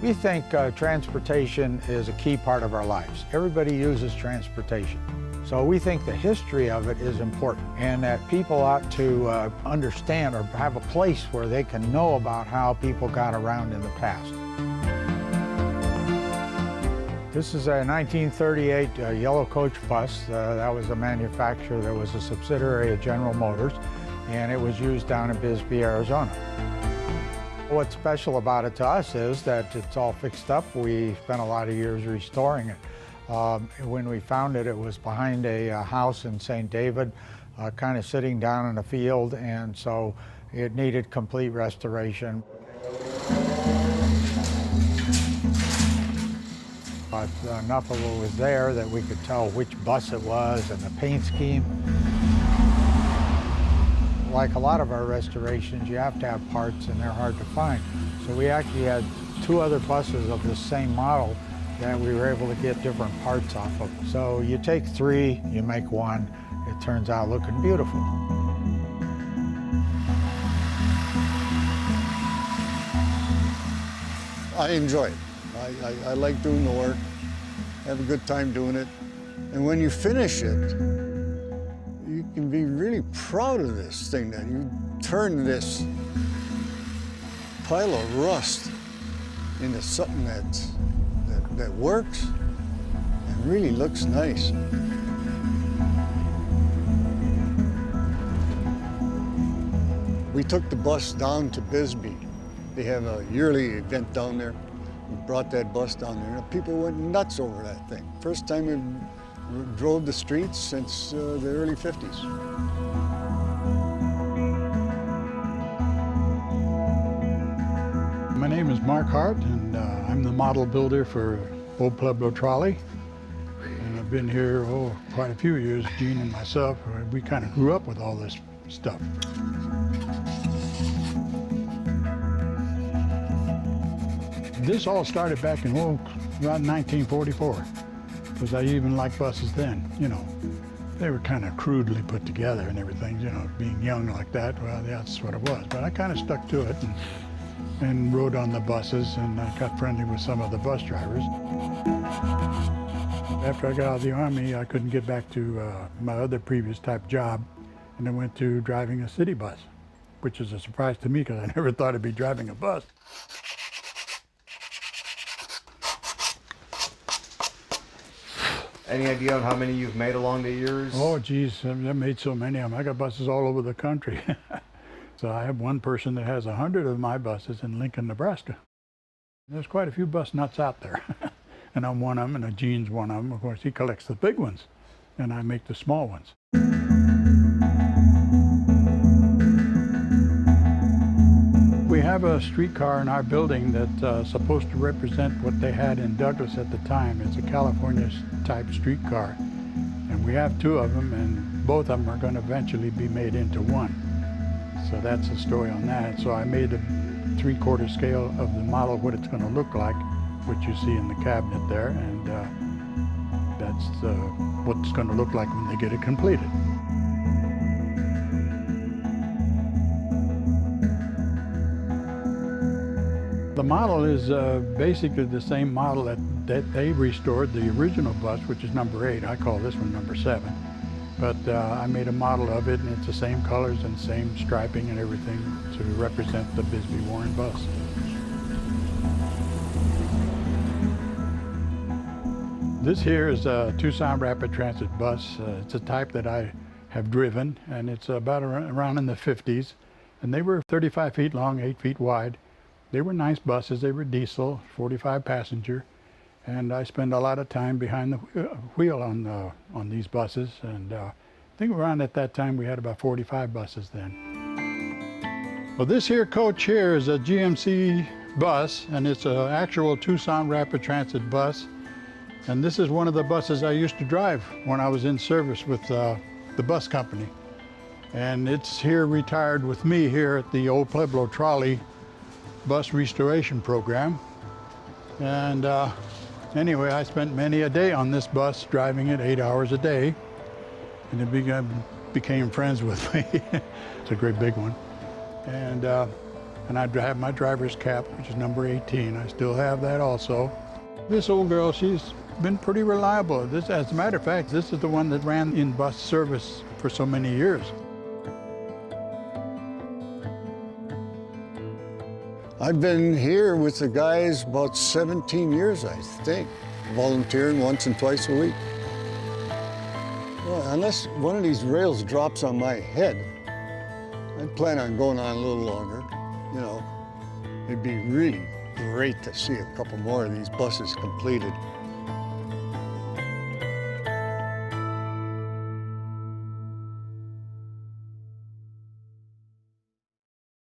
We think transportation is a key part of our lives. Everybody uses transportation. So we think the history of it is important and that people ought to understand or have a place where they can know about how people got around in the past. This is a 1938 yellow coach bus. That was a manufacturer that was a subsidiary of General Motors, and it was used down in Bisbee, Arizona. What's special about it to us is that it's all fixed up. We spent a lot of years restoring it. When we found it, it was behind a house in St. David, kind of sitting down in a field, and so it needed complete restoration. But enough of it was there that we could tell which bus it was and the paint scheme. Like a lot of our restorations, you have to have parts and they're hard to find. So we actually had two other buses of the same model that we were able to get different parts off of. So you take three, you make one, it turns out looking beautiful. I enjoy it. I like doing the work, have a good time doing it. And when you finish it, you can be really proud of this thing, that you turn this pile of rust into something that works and really looks nice. We took the bus down to Bisbee. They have a yearly event down there. We brought that bus down there, and people went nuts over that thing. First time we drove the streets since the early 50s. My name is Mark Hart, and I'm the model builder for Old Pueblo Trolley. And I've been here, quite a few years. Gene and myself, we kind of grew up with all this stuff. This all started back in around 1944, because I even liked buses then, you know. They were kind of crudely put together and everything, you know, being young like that, well, that's what it was. But I kind of stuck to it and rode on the buses, and I got friendly with some of the bus drivers. After I got out of the Army, I couldn't get back to my other previous type job, and I went to driving a city bus, which is a surprise to me because I never thought I'd be driving a bus. Any idea on how many you've made along the years? Oh, geez, I've made so many of them. I got buses all over the country. So I have one person that has 100 of my buses in Lincoln, Nebraska. There's quite a few bus nuts out there. And I'm one of them, and Gene's one of them. Of course, he collects the big ones, and I make the small ones. We have a streetcar in our building that's supposed to represent what they had in Douglas at the time. It's a California-type streetcar. And we have two of them, and both of them are going to eventually be made into one. So that's the story on that. So I made a 3/4 scale of the model, what it's going to look like, which you see in the cabinet there, and that's what it's going to look like when they get it completed. The model is basically the same model that they restored, the original bus, which is number 8. I call this one number 7. But I made a model of it, and it's the same colors and same striping and everything to represent the Bisbee Warren bus. This here is a Tucson Rapid Transit bus. It's a type that I have driven, and it's about around in the 50s. And they were 35 feet long, 8 feet wide. They were nice buses. They were diesel, 45 passenger. And I spend a lot of time behind the wheel on these buses. And I think around at that time we had about 45 buses then. Well, this here coach here is a GMC bus, and it's an actual Tucson Rapid Transit bus. And this is one of the buses I used to drive when I was in service with the bus company. And it's here retired with me here at the Old Pueblo Trolley bus restoration program. And anyway, I spent many a day on this bus, driving it 8 hours a day, and it became friends with me. It's a great big one. And And I have my driver's cap, which is number 18. I still have that also. This old girl, she's been pretty reliable. As a matter of fact, this is the one that ran in bus service for so many years. I've been here with the guys about 17 years, I think, volunteering once and twice a week. Well, unless one of these rails drops on my head, I plan on going on a little longer. You know, it'd be really great to see a couple more of these buses completed.